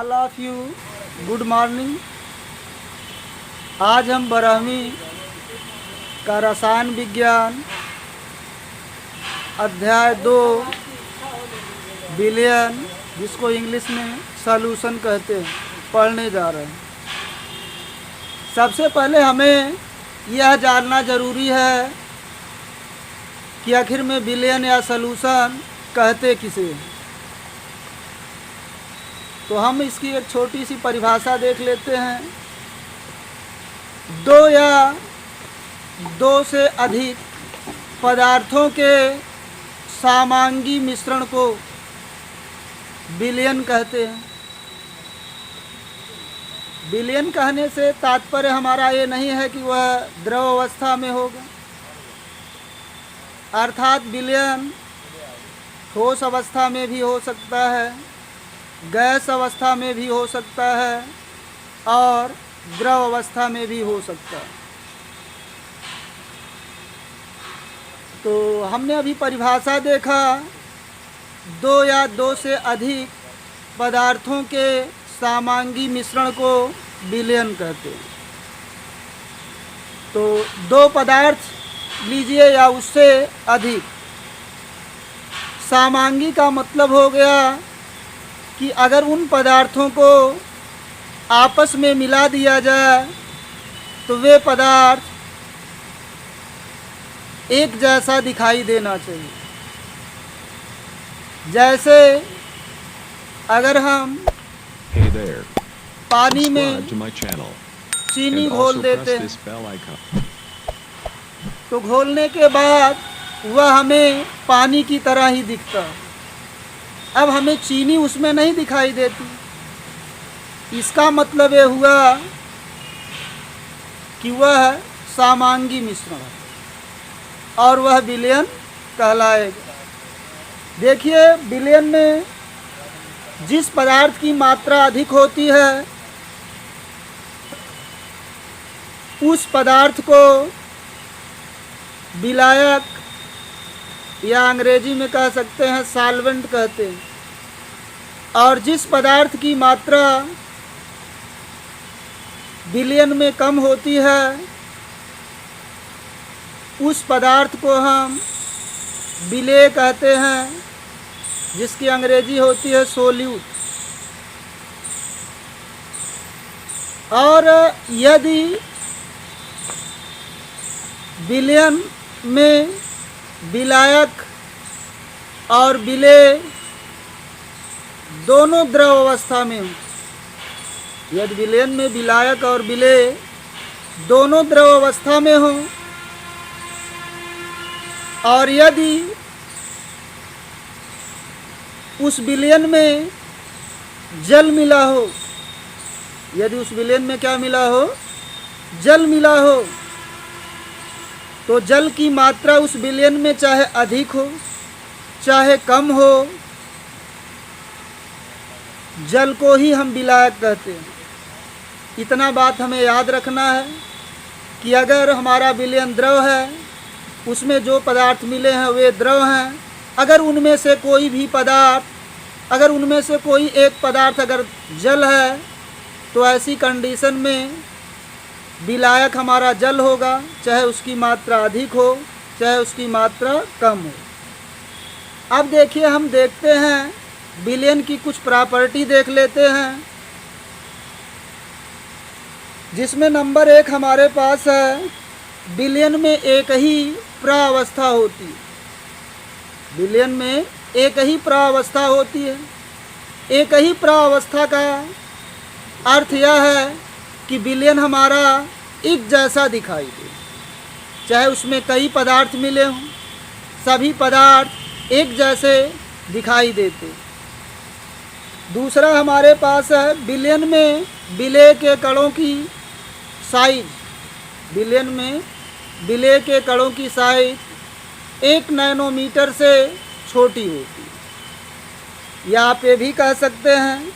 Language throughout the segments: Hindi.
All of you good morning. आज हम 12वीं का रसायन विज्ञान अध्याय 2 बिलियन, जिसको इंग्लिश में सॉल्यूशन कहते हैं, पढ़ने जा रहे हैं। सबसे पहले हमें यह जानना ज़रूरी है कि आखिर में बिलियन या सॉल्यूशन कहते किसे हैं। तो हम इसकी एक छोटी सी परिभाषा देख लेते हैं। दो या दो से अधिक पदार्थों के समांगी मिश्रण को बिलियन कहते हैं। बिलियन कहने से तात्पर्य हमारा ये नहीं है कि वह द्रव अवस्था में होगा, अर्थात बिलियन ठोस अवस्था में भी हो सकता है, गैस अवस्था में भी हो सकता है और द्रव अवस्था में भी हो सकता है। तो हमने अभी परिभाषा देखा, दो या दो से अधिक पदार्थों के समांगी मिश्रण को बिलियन कहते हैं। तो दो पदार्थ लीजिए या उससे अधिक। समांगी का मतलब हो गया कि अगर उन पदार्थों को आपस में मिला दिया जाए तो वे पदार्थ एक जैसा दिखाई देना चाहिए। जैसे अगर हम पानी में चीनी घोल देते हैं तो घोलने के बाद वह हमें पानी की तरह ही दिखता है। अब हमें चीनी उसमें नहीं दिखाई देती। इसका मतलब ये हुआ कि वह समांगी मिश्रण है और वह बिलियन कहलाएगा। देखिए, बिलियन में जिस पदार्थ की मात्रा अधिक होती है उस पदार्थ को विलायक या अंग्रेजी में कह सकते हैं सॉल्वेंट कहते हैं, और जिस पदार्थ की मात्रा बिलियन में कम होती है उस पदार्थ को हम विलेय कहते हैं, जिसकी अंग्रेजी होती है सोल्यूट। और यदि बिलियन में विलायक और विलेय दोनों द्रव अवस्था में हो, यदि विलयन में विलायक और विलेय दोनों द्रव अवस्था में हो और यदि उस विलयन में जल मिला हो, यदि उस विलयन में क्या मिला हो, जल मिला हो, तो जल की मात्रा उस विलयन में चाहे अधिक हो चाहे कम हो, जल को ही हम विलायक कहते हैं। इतना बात हमें याद रखना है कि अगर हमारा विलयन द्रव है, उसमें जो पदार्थ मिले हैं वे द्रव हैं। अगर उनमें से कोई भी पदार्थ, अगर उनमें से कोई एक पदार्थ अगर जल है तो ऐसी कंडीशन में विलायक हमारा जल होगा, चाहे उसकी मात्रा अधिक हो चाहे उसकी मात्रा कम हो। अब देखिए, हम देखते हैं विलयन की कुछ प्रॉपर्टी देख लेते हैं, जिसमें नंबर 1 हमारे पास है, विलयन में एक ही प्रावस्था होती है। विलयन में एक ही प्रावस्था होती है। एक ही प्रावस्था का अर्थ यह है कि विलयन हमारा एक जैसा दिखाई दे, चाहे उसमें कई पदार्थ मिले हों, सभी पदार्थ एक जैसे दिखाई देते। दूसरा हमारे पास है, विलयन में विलेय के कणों की साइज, विलयन में विलेय के कणों की साइज 1 नैनोमीटर से छोटी होती है। या आप ये भी कह सकते हैं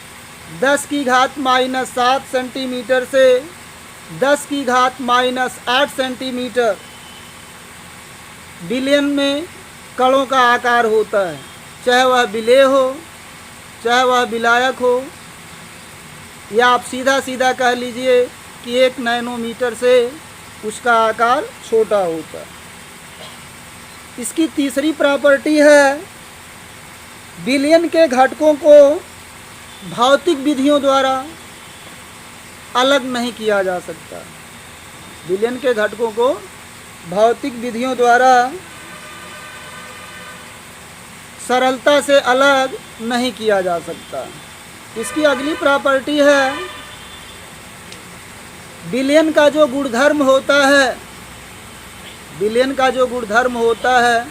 10⁻⁻7 सेंटीमीटर से 10⁻⁻8 सेंटीमीटर विलयन में कणों का आकार होता है, चाहे वह विलेय हो चाहे वह विलायक हो या आप सीधा सीधा कह लीजिए कि 1 नैनोमीटर से उसका आकार छोटा होता है। इसकी तीसरी प्रॉपर्टी है, बिलियन के घटकों को भौतिक विधियों द्वारा अलग नहीं किया जा सकता। बिलियन के घटकों को भौतिक विधियों द्वारा सरलता से अलग नहीं किया जा सकता। इसकी अगली प्रॉपर्टी है, बिलियन का जो गुणधर्म होता है, बिलियन का जो गुणधर्म होता है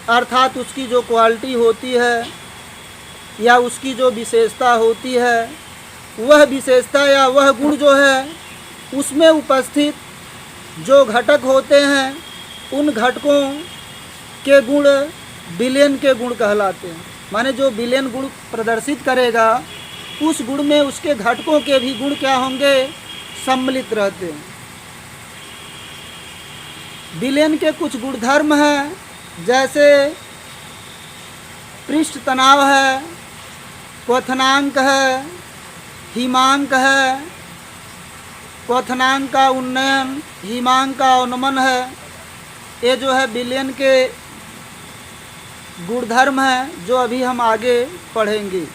अर्थात उसकी जो क्वालिटी होती है या उसकी जो विशेषता होती है, वह विशेषता या वह गुण जो है उसमें उपस्थित जो घटक होते हैं उन घटकों के गुण बिलियन के गुण कहलाते हैं। माने जो बिलियन गुण प्रदर्शित करेगा उस गुण में उसके घटकों के भी गुण क्या होंगे, सम्मिलित रहते हैं। बिलियन के कुछ गुणधर्म हैं, जैसे पृष्ठ तनाव है, क्वथनांक है, हिमांक है। क्वथनांक का उन्नयन, हिमांक का उन्नमन है। ये जो है बिलियन के गुणधर्म हैं जो अभी हम आगे पढ़ेंगे।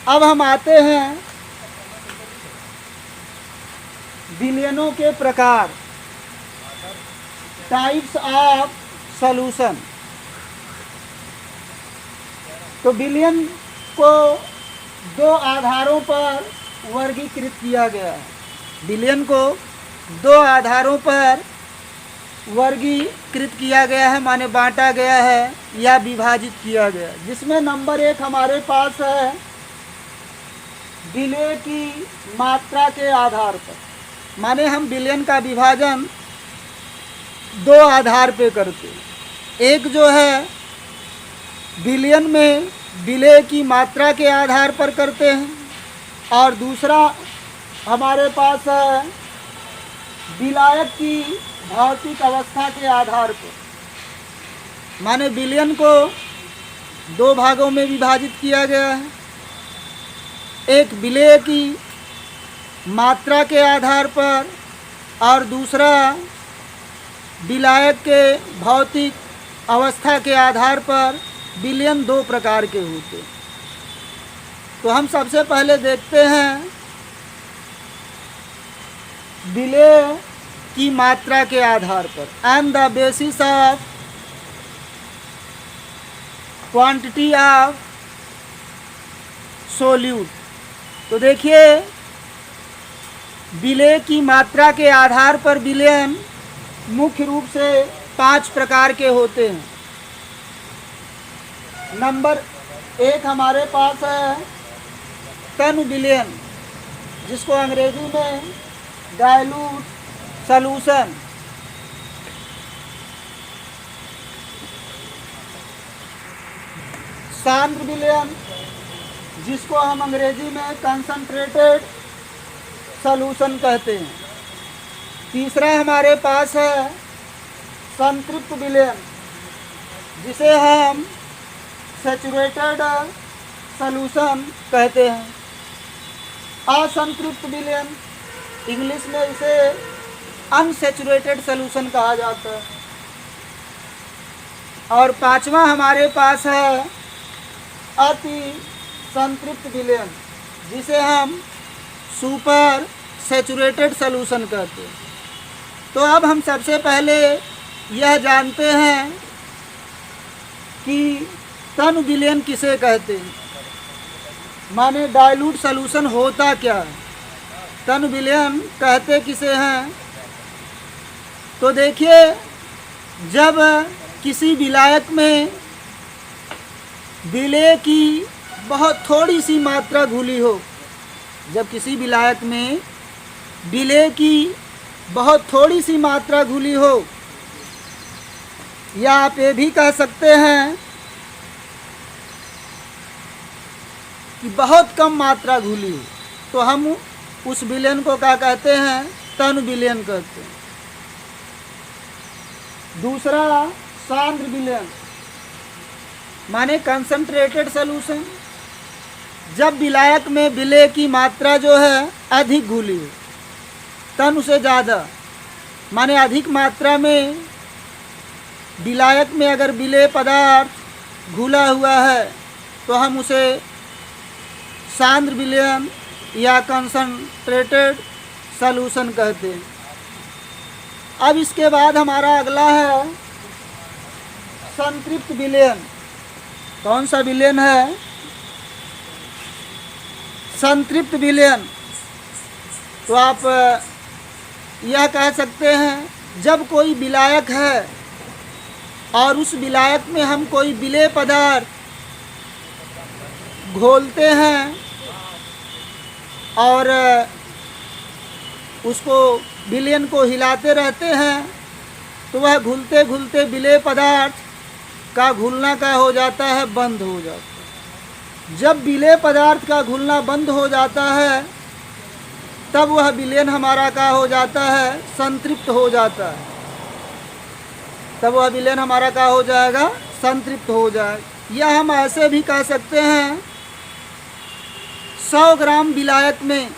अब हम आते हैं बिलियनों के प्रकार, टाइप्स ऑफ सॉल्यूशन। तो बिलियन को 2 आधारों पर वर्गीकृत किया गया है। बिलियन को 2 आधारों पर वर्गीकृत किया गया है, माने बांटा गया है या विभाजित किया गया है। जिसमें नंबर 1 हमारे पास है बिलियन की मात्रा के आधार पर, माने हम बिलियन का विभाजन 2 आधार पे करते हैं। एक जो है बिलियन में विलेय की मात्रा के आधार पर करते हैं, और दूसरा हमारे पास है विलायक की भौतिक अवस्था के आधार पर। माने बिलियन को 2 भागों में विभाजित किया गया है, एक विलेय की मात्रा के आधार पर और दूसरा विलायक के भौतिक अवस्था के आधार पर। बिलियन 2 प्रकार के होते हैं। तो हम सबसे पहले देखते हैं विलेय की मात्रा के आधार पर, and the basis of quantity of solute. तो देखिए विलेय की मात्रा के आधार पर विलयन मुख्य रूप से 5 प्रकार के होते हैं। नंबर 1 हमारे पास है तन विलयन, जिसको अंग्रेजी में डाइल्यूट सॉल्यूशन। सांद्र विलयन, जिसको हम अंग्रेजी में कंसंट्रेटेड सॉल्यूशन कहते हैं। तीसरा हमारे पास है संतृप्त विलयन, जिसे हम सैचुरेटेड सॉल्यूशन कहते हैं। असंतृप्त विलयन, इंग्लिश में इसे अनसैचुरेटेड सॉल्यूशन कहा जाता है। और 5वां हमारे पास है अति संतृप्त विलयन, जिसे हम सुपर सैचुरेटेड सॉल्यूशन कहते हैं। तो अब हम सबसे पहले यह जानते हैं कि तन विलयन किसे कहते हैं, माने डाइल्यूट सॉल्यूशन होता क्या है, तन विलयन कहते किसे हैं। तो देखिए, जब किसी विलायक में विलेय की बहुत थोड़ी सी मात्रा घुली हो, जब किसी विलायक में विलेय की बहुत थोड़ी सी मात्रा घुली हो, या आप ये भी कह सकते हैं कि बहुत कम मात्रा घुली हो, तो हम उस विलयन को क्या कहते हैं, तन विलयन कहते हैं। दूसरा सांद्र विलयन, माने कंसंट्रेटेड सॉल्यूशन, जब विलायक में विलेय की मात्रा जो है अधिक घुली हो, तन उसे ज़्यादा, माने अधिक मात्रा में विलायक में अगर विलेय पदार्थ घुला हुआ है तो हम उसे सांद्र विलयन या कंसंट्रेटेड सॉल्यूशन कहते हैं। अब इसके बाद हमारा अगला है संतृप्त विलयन। कौन सा विलयन है? संतृप्त विलयन। तो आप यह कह सकते हैं जब कोई विलायक है और उस विलायक में हम कोई विलेय पदार्थ घोलते हैं और उसको विलयन को हिलाते रहते हैं तो वह घुलते घुलते विलेय पदार्थ का घुलना का हो जाता है, बंद हो जाता है। जब विलेय पदार्थ का घुलना बंद हो जाता है तब वह विलयन हमारा का हो जाता है, संतृप्त हो जाता है। तब वह विलयन हमारा का हो जाएगा, संतृप्त हो जाएगा। या हम ऐसे भी कह सकते हैं 100 ग्राम विलायक में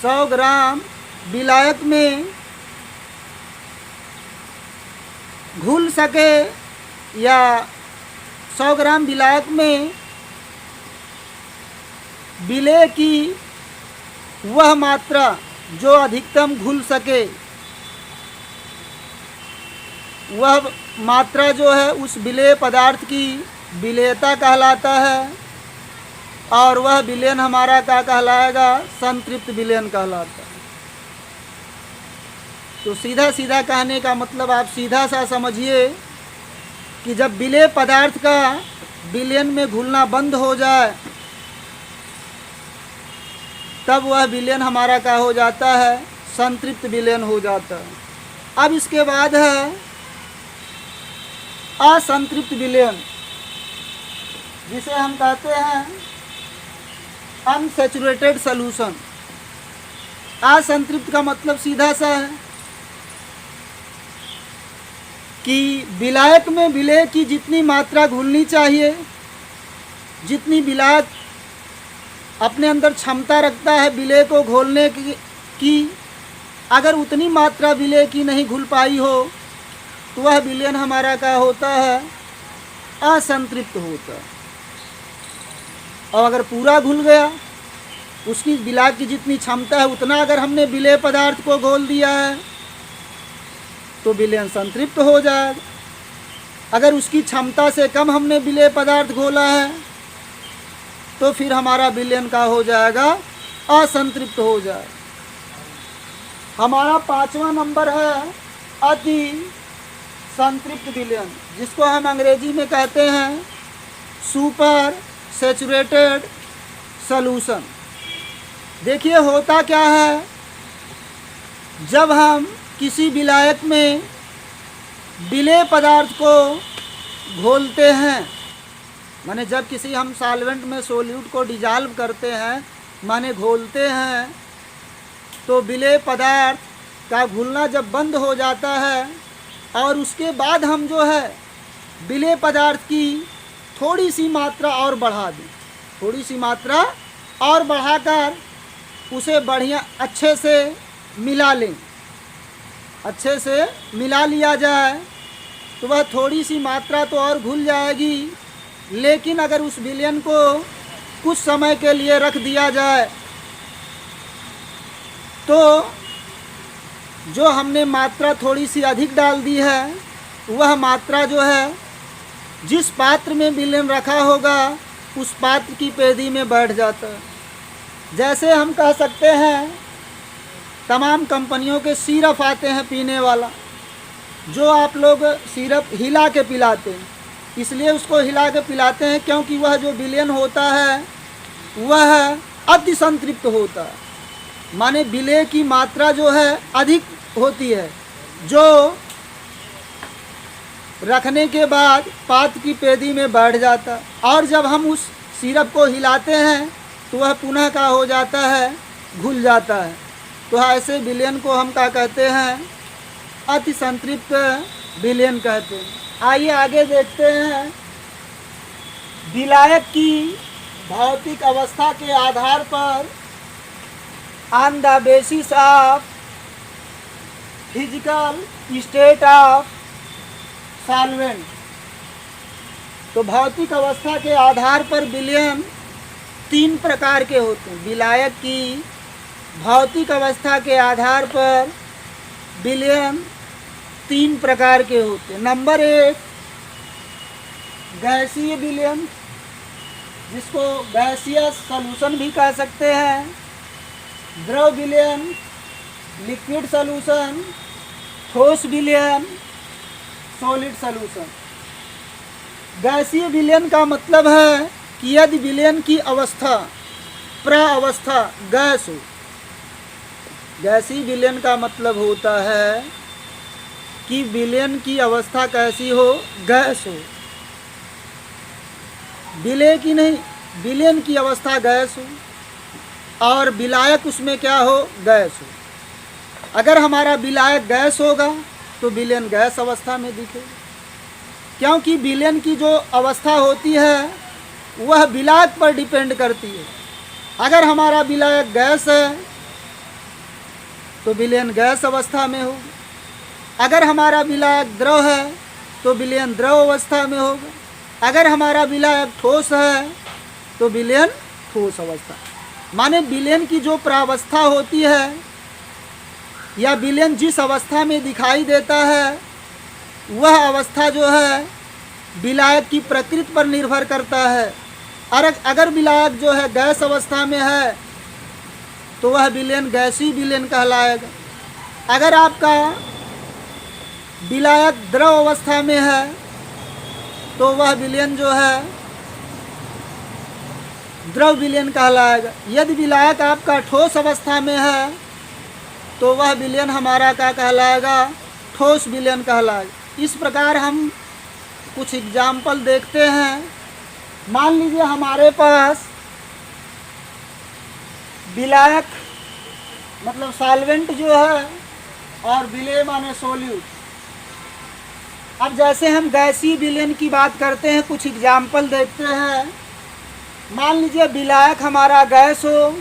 100 ग्राम विलायक में घुल सके या 100 ग्राम विलायक में विलेय की वह मात्रा जो अधिकतम घुल सके, वह मात्रा जो है उस विलेय पदार्थ की विलेयता कहलाता है और वह विलयन हमारा क्या कहलाएगा? संतृप्त विलयन कहलाता है। तो सीधा सीधा कहने का मतलब आप सीधा सा समझिए कि जब विलेय पदार्थ का विलयन में घुलना बंद हो जाए तब वह विलयन हमारा क्या हो जाता है? संतृप्त विलयन हो जाता है। अब इसके बाद है असंतृप्त विलयन, जिसे हम कहते हैं अनसैचुरेटेड सॉल्यूशन। असंतृप्त का मतलब सीधा सा है कि विलायक में विलेय की जितनी मात्रा घुलनी चाहिए, जितनी विलायक अपने अंदर क्षमता रखता है विलेय को घोलने की, अगर उतनी मात्रा विलेय की नहीं घुल पाई हो तो वह विलयन हमारा क्या होता है? असंतृप्त होता है। और अगर पूरा घुल गया, उसकी विलायक की जितनी क्षमता है उतना अगर हमने विलेय पदार्थ को घोल दिया है तो विलयन संतृप्त हो जाएगा। अगर उसकी क्षमता से कम हमने विलेय पदार्थ घोला है तो फिर हमारा विलयन का हो जाएगा? असंतृप्त हो जाएगा। हमारा 5वां नंबर है अति संतृप्त विलयन, जिसको हम अंग्रेजी में कहते हैं सुपर सैचुरेटेड सॉल्यूशन। देखिए होता क्या है, जब हम किसी विलायक में विलेय पदार्थ को घोलते हैं, माने जब किसी हम सॉल्वेंट में सोल्यूट को डिजॉल्व करते हैं, माने घोलते हैं, तो विलेय पदार्थ का घुलना जब बंद हो जाता है और उसके बाद हम जो है विलेय पदार्थ की थोड़ी सी मात्रा और बढ़ा दें, थोड़ी सी मात्रा और बढ़ाकर उसे बढ़िया अच्छे से मिला लें, अच्छे से मिला लिया जाए तो वह थोड़ी सी मात्रा तो और घुल जाएगी। लेकिन अगर उस विलयन को कुछ समय के लिए रख दिया जाए तो जो हमने मात्रा थोड़ी सी अधिक डाल दी है, वह मात्रा जो है जिस पात्र में विलयन रखा होगा उस पात्र की पेदी में बैठ जाता है। जैसे हम कह सकते हैं तमाम कंपनियों के सिरप आते हैं पीने वाला, जो आप लोग सिरप हिला के पिलाते हैं, इसलिए उसको हिला के पिलाते हैं क्योंकि वह जो विलयन होता है वह अति संतृप्त होता है, माने विलेय की मात्रा जो है अधिक होती है, जो रखने के बाद पात्र की पेदी में बैठ जाता है। और जब हम उस सिरप को हिलाते हैं तो वह पुनः का हो जाता है, घुल जाता है। तो ऐसे विलयन को हम क्या कहते हैं? अति संतृप्त विलयन कहते हैं। आइए आगे देखते हैं। विलायक की भौतिक अवस्था के आधार पर, on the basis of physical state of solvent. तो भौतिक अवस्था के आधार पर विलयन 3 प्रकार के होते हैं। विलायक की भौतिक अवस्था के आधार पर विलयन 3 प्रकार के होते हैं। नंबर 1 गैसीय विलयन, जिसको गैसियस सॉल्यूशन भी कह सकते हैं। द्रव विलयन, लिक्विड सॉल्यूशन। ठोस विलयन, सॉलिड सॉल्यूशन। गैसीय विलयन का मतलब है कि यदि विलयन की अवस्था प्रावस्था गैस हो। गैसीय विलयन का मतलब होता है कि विलयन की अवस्था कैसी हो, गैस हो। विलय की नहीं, विलयन की अवस्था गैस हो और विलायक उसमें क्या हो, गैस हो। अगर हमारा विलायक गैस होगा तो विलयन गैस अवस्था में दिखेगा, क्योंकि विलयन की जो अवस्था होती है वह विलायक पर डिपेंड करती है। अगर हमारा विलायक गैस है तो विलयन गैस अवस्था में होगा। अगर हमारा विलायक द्रव है तो विलयन द्रव अवस्था में होगा। अगर हमारा विलायक ठोस है तो विलयन ठोस अवस्था। माने विलयन की जो प्रावस्था होती है या विलयन जिस अवस्था में दिखाई देता है वह अवस्था जो है विलायक की प्रकृति पर निर्भर करता है। और अगर विलायक जो है गैस अवस्था में है तो वह विलयन गैसीय विलयन कहलाएगा। अगर आपका विलायक द्रव अवस्था में है तो वह विलयन जो है द्रव विलयन कहलाएगा। यदि विलायक आपका ठोस अवस्था में है तो वह विलयन हमारा क्या कहलाएगा, ठोस विलयन कहलाएगा। इस प्रकार हम कुछ एग्जाम्पल देखते हैं। मान लीजिए हमारे पास विलायक मतलब सॉल्वेंट जो है और विलेय माने सोल्यूट। अब जैसे हम गैसीय विलयन की बात करते हैं, कुछ एग्जाम्पल देखते हैं। मान लीजिए विलायक हमारा गैस हो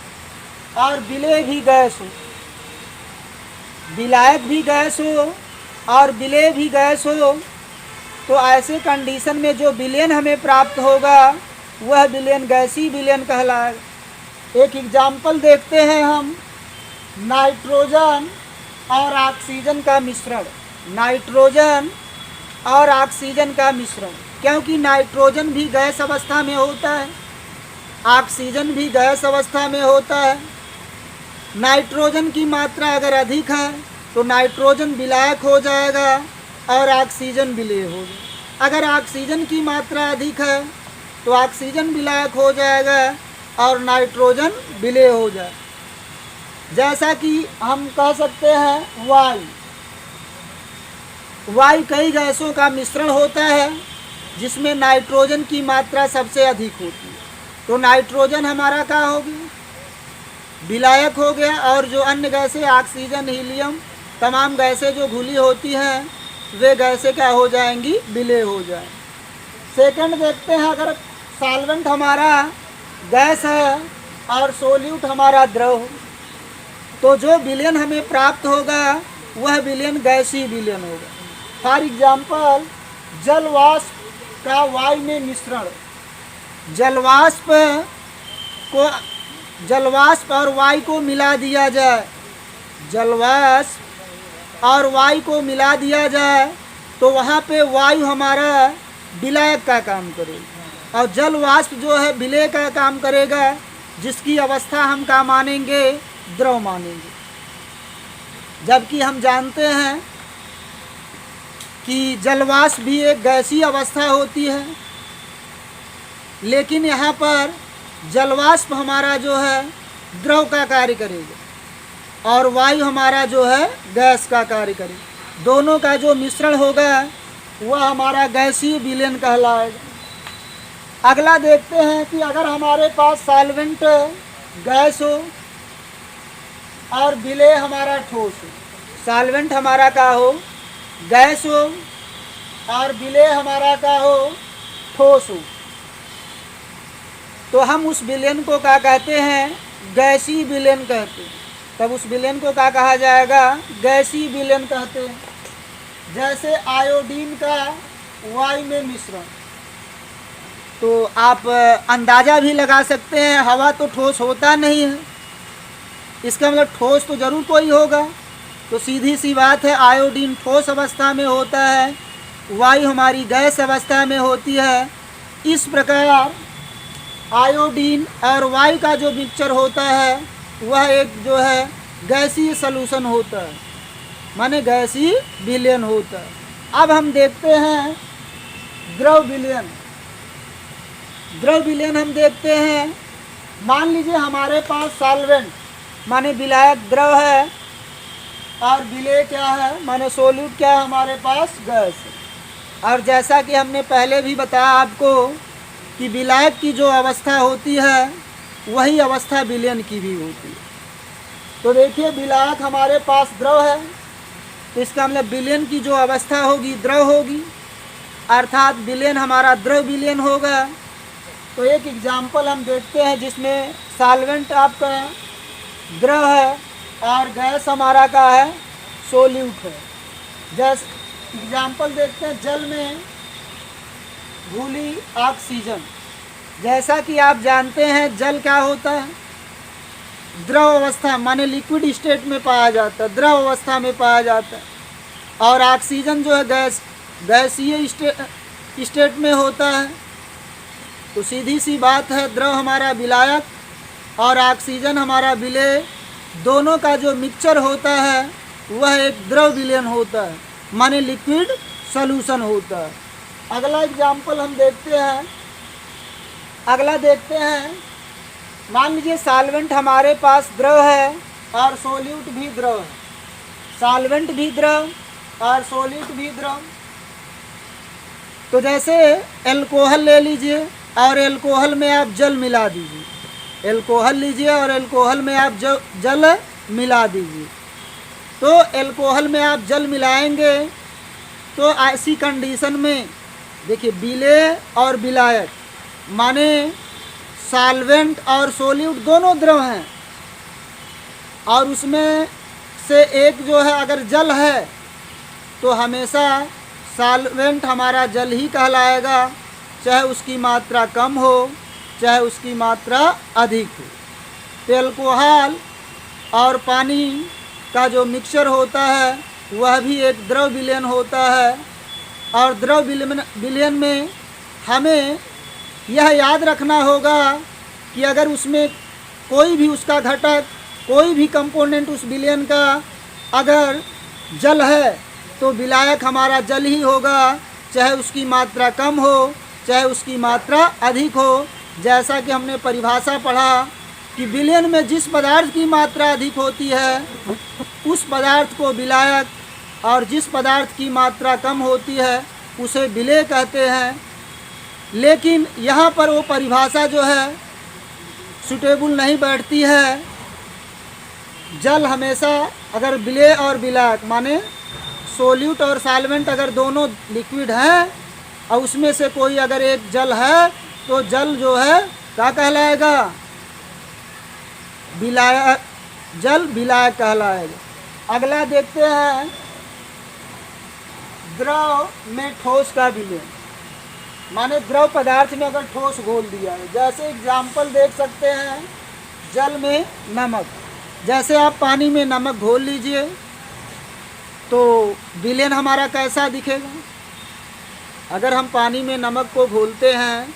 और विलेय भी गैस हो। विलायक भी गैस हो और विलेय भी गैस हो, तो ऐसे कंडीशन में जो विलयन हमें प्राप्त होगा वह विलयन गैसीय विलयन कहलाएगा। एक एग्जाम्पल देखते हैं हम, नाइट्रोजन और ऑक्सीजन का मिश्रण। नाइट्रोजन और ऑक्सीजन का मिश्रण, क्योंकि नाइट्रोजन भी गैस अवस्था में होता है, ऑक्सीजन भी गैस अवस्था में होता है। नाइट्रोजन की मात्रा अगर अधिक है तो नाइट्रोजन विलायक हो जाएगा और ऑक्सीजन विलेय हो जाएगा। अगर ऑक्सीजन की मात्रा अधिक है तो ऑक्सीजन विलायक हो जाएगा और नाइट्रोजन विलेय हो जाएगा। जैसा कि हम कह सकते हैं वायु। वायु कई गैसों का मिश्रण होता है जिसमें नाइट्रोजन की मात्रा सबसे अधिक होती है, तो नाइट्रोजन हमारा क्या हो गया, विलायक हो गया। और जो अन्य गैसें ऑक्सीजन, हीलियम, तमाम गैसें जो घुली होती हैं वे गैसें क्या हो जाएंगी, विलेय हो जाए। सेकंड देखते हैं, अगर सॉल्वेंट हमारा गैस है और सोल्यूट हमारा द्रव हो तो जो विलयन हमें प्राप्त होगा वह विलयन गैसीय विलयन होगा। फॉर एग्जाम्पल, जल वाष्प का वायु में मिश्रण। जलवाष्प और वायु को मिला दिया जाए, जलवाष्प और वायु को मिला दिया जाए तो वहाँ पे वायु हमारा विलायक का काम करेगा और जल वाष्प जो है विलेय का काम करेगा, जिसकी अवस्था हम क्या मानेंगे, द्रव मानेंगे। जबकि हम जानते हैं कि जलवाष्प भी एक गैसीय अवस्था होती है, लेकिन यहाँ पर जलवाष्प हमारा जो है द्रव का कार्य करेगा और वायु हमारा जो है गैस का कार्य करेगा। दोनों का जो मिश्रण होगा वह हमारा गैसीय विलयन कहलाएगा। अगला देखते हैं कि अगर हमारे पास सॉल्वेंट गैस हो और विलेय हमारा ठोस हो। सॉल्वेंट हमारा क्या हो, गैस हो और विलेय हमारा क्या हो, ठोस हो। तो हम उस विलयन को क्या कहते हैं? गैसीय विलयन कहते हैं। तब उस विलयन को क्या कहा जाएगा? गैसीय विलयन कहते हैं। जैसे आयोडीन का वायु में मिश्रण, तो आप अंदाज़ा भी लगा सकते हैं, हवा तो ठोस होता नहीं है, इसका मतलब ठोस तो ज़रूर कोई होगा। तो सीधी सी बात है, आयोडीन ठोस अवस्था में होता है, वायु हमारी गैस अवस्था में होती है। इस प्रकार आयोडीन और वायु का जो मिक्सचर होता है वह एक जो है गैसीय सॉल्यूशन होता है, माने गैसीय विलयन होता है। अब हम देखते हैं द्रव विलयन। द्रव विलयन हम देखते हैं, मान लीजिए हमारे पास सॉल्वेंट माने विलायक द्रव है और विलेय क्या है माने सोल्यूट क्या है, हमारे पास गैस है। और जैसा कि हमने पहले भी बताया आपको कि विलायक की जो अवस्था होती है वही अवस्था विलयन की भी होती है। तो देखिए विलायक हमारे पास द्रव है, तो इसका मतलब विलयन की जो अवस्था होगी द्रव होगी, अर्थात विलयन हमारा द्रव विलयन होगा। तो एक एग्जाम्पल हम देखते हैं जिसमें सॉल्वेंट आपका द्रव है और गैस हमारा का है सोल्यूट है। जैसे एग्जाम्पल देखते हैं जल में घुली ऑक्सीजन। जैसा कि आप जानते हैं जल क्या होता है? द्रव अवस्था माने लिक्विड स्टेट में पाया जाता है, द्रव अवस्था में पाया जाता है। और ऑक्सीजन जो है गैसीय स्टेट में होता है। तो सीधी सी बात है, द्रव हमारा विलायक और ऑक्सीजन हमारा विलेय, दोनों का जो मिक्सचर होता है वह एक द्रव विलयन होता है, माने लिक्विड सॉल्यूशन होता है। अगला एग्जाम्पल हम देखते हैं, अगला देखते हैं, मान लीजिए सॉल्वेंट हमारे पास द्रव है और सोल्यूट भी द्रव है, सॉल्वेंट भी द्रव और सोल्यूट भी द्रव। तो जैसे एल्कोहल ले लीजिए और एल्कोहल में आप जल मिला दीजिए, एल्कोहल लीजिए और एल्कोहल में आप जल मिला दीजिए। तो एल्कोहल में आप जल मिलाएंगे तो ऐसी कंडीशन में देखिए विलेय और विलायक माने सॉल्वेंट और सोल्यूट दोनों द्रव हैं, और उसमें से एक जो है अगर जल है तो हमेशा सॉल्वेंट हमारा जल ही कहलाएगा, चाहे उसकी मात्रा कम हो चाहे उसकी मात्रा अधिक हो। तो एल्कोहल और पानी का जो मिक्सचर होता है वह भी एक द्रव विलयन होता है। और द्रव विलयन में हमें यह याद रखना होगा कि अगर उसमें कोई भी उसका घटक, कोई भी कंपोनेंट उस विलयन का अगर जल है तो विलायक हमारा जल ही होगा, चाहे उसकी मात्रा कम हो चाहे उसकी मात्रा अधिक हो। जैसा कि हमने परिभाषा पढ़ा कि विलयन में जिस पदार्थ की मात्रा अधिक होती है उस पदार्थ को विलायक, और जिस पदार्थ की मात्रा कम होती है उसे विलेय कहते हैं। लेकिन यहाँ पर वो परिभाषा जो है सूटेबल नहीं बैठती है। जल हमेशा अगर विलेय और विलायक माने सोल्यूट और सॉल्वेंट अगर दोनों लिक्विड हैं और उसमें से कोई अगर एक जल है तो जल जो है क्या कहलाएगा? विलायक, जल विलायक कहलाएगा। अगला देखते हैं द्रव में ठोस का विलयन, माने द्रव पदार्थ में अगर ठोस घोल दिया है। जैसे एग्जाम्पल देख सकते हैं जल में नमक। जैसे आप पानी में नमक घोल लीजिए तो विलयन हमारा कैसा दिखेगा? अगर हम पानी में नमक को घोलते हैं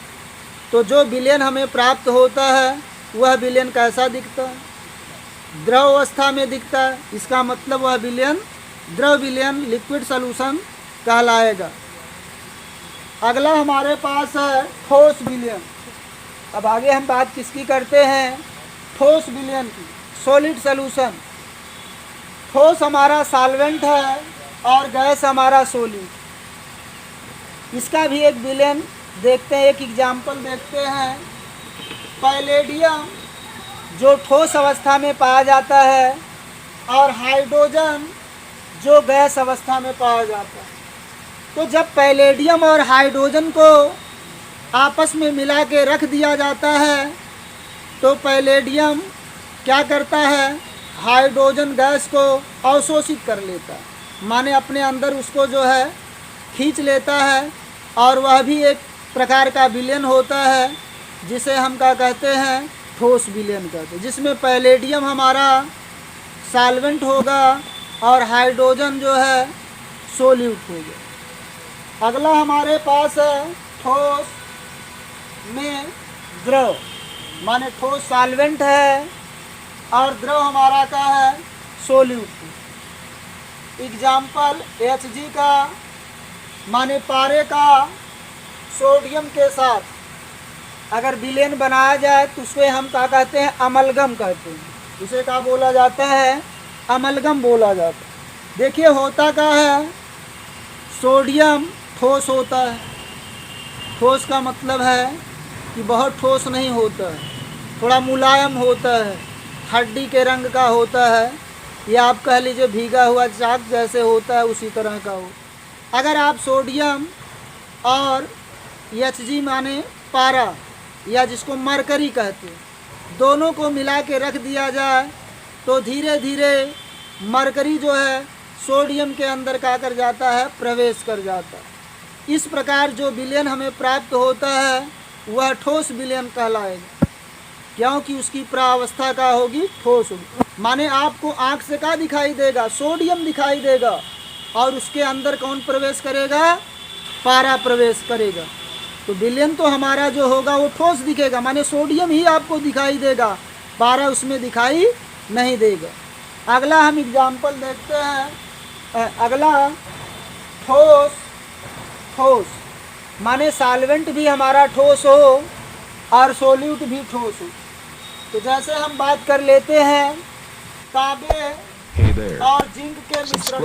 तो जो विलयन हमें प्राप्त होता है वह विलयन कैसा दिखता है? द्रव अवस्था में दिखता है। इसका मतलब वह विलयन द्रव विलयन लिक्विड सॉल्यूशन कहलाएगा। अगला हमारे पास है ठोस विलयन। अब आगे हम बात किसकी करते हैं? ठोस विलयन की, सॉलिड सॉल्यूशन। ठोस हमारा सॉल्वेंट है और गैस हमारा सोल्यूट। इसका भी एक विलयन देखते हैं, एक एग्जाम्पल देखते हैं। पैलेडियम जो ठोस अवस्था में पाया जाता है और हाइड्रोजन जो गैस अवस्था में पाया जाता है। तो जब पैलेडियम और हाइड्रोजन को आपस में मिला के रख दिया जाता है तो पैलेडियम क्या करता है, हाइड्रोजन गैस को अवशोषित कर लेता है, माने अपने अंदर उसको जो है खींच लेता है, और वह भी एक प्रकार का विलयन होता है जिसे हम क्या कहते हैं, ठोस विलयन कहते हैं, जिसमें पैलेडियम हमारा सॉल्वेंट होगा और हाइड्रोजन जो है सोल्यूट होगा। अगला हमारे पास है ठोस में द्रव, माने ठोस सॉल्वेंट है और द्रव हमारा क्या है, सोल्यूट। एग्जाम्पल Hg का माने पारे का सोडियम के साथ अगर विलयन बनाया जाए तो उसको हम क्या कहते हैं, अमलगम कहते हैं, उसे क्या बोला जाता है, अमलगम बोला जाता है। देखिए होता क्या है, सोडियम ठोस होता है, ठोस का मतलब है कि बहुत ठोस नहीं होता है, थोड़ा मुलायम होता है, हड्डी के रंग का होता है, या आप कह लीजिए भीगा हुआ चाक जैसे होता है उसी तरह का हो। अगर आप सोडियम और Hg माने पारा या जिसको मरकरी कहते हैं, दोनों को मिला के रख दिया जाए तो धीरे धीरे मरकरी जो है सोडियम के अंदर क्या कर जाता है, प्रवेश कर जाता है। इस प्रकार जो विलयन हमें प्राप्त होता है वह ठोस विलयन कहलाएगा, क्योंकि उसकी प्रावस्था क्या होगी, ठोस होगी। माने आपको आँख से क्या दिखाई देगा, सोडियम दिखाई देगा, और उसके अंदर कौन प्रवेश करेगा, पारा प्रवेश करेगा। तो विलयन तो हमारा जो होगा वो ठोस दिखेगा, माने सोडियम ही आपको दिखाई देगा, पारा उसमें दिखाई नहीं देगा। अगला हम एग्जाम्पल देखते हैं। अगला ठोस, ठोस माने सॉल्वेंट भी हमारा ठोस हो और सोल्यूट भी ठोस हो। तो जैसे हम बात कर लेते हैं तांबे और जिंक के मिश्रण,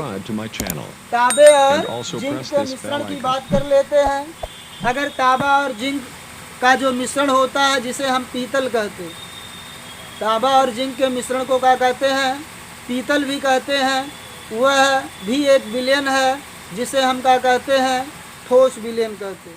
तांबे और जिंक के मिश्रण की बात कर लेते हैं। अगर तांबा और जिंक का जो मिश्रण होता है जिसे हम पीतल कहते हैं, तांबा और जिंक के मिश्रण को क्या कहते हैं, पीतल भी कहते हैं, वह भी एक विलयन है जिसे हम क्या कहते हैं, ठोस विलयन कहते हैं।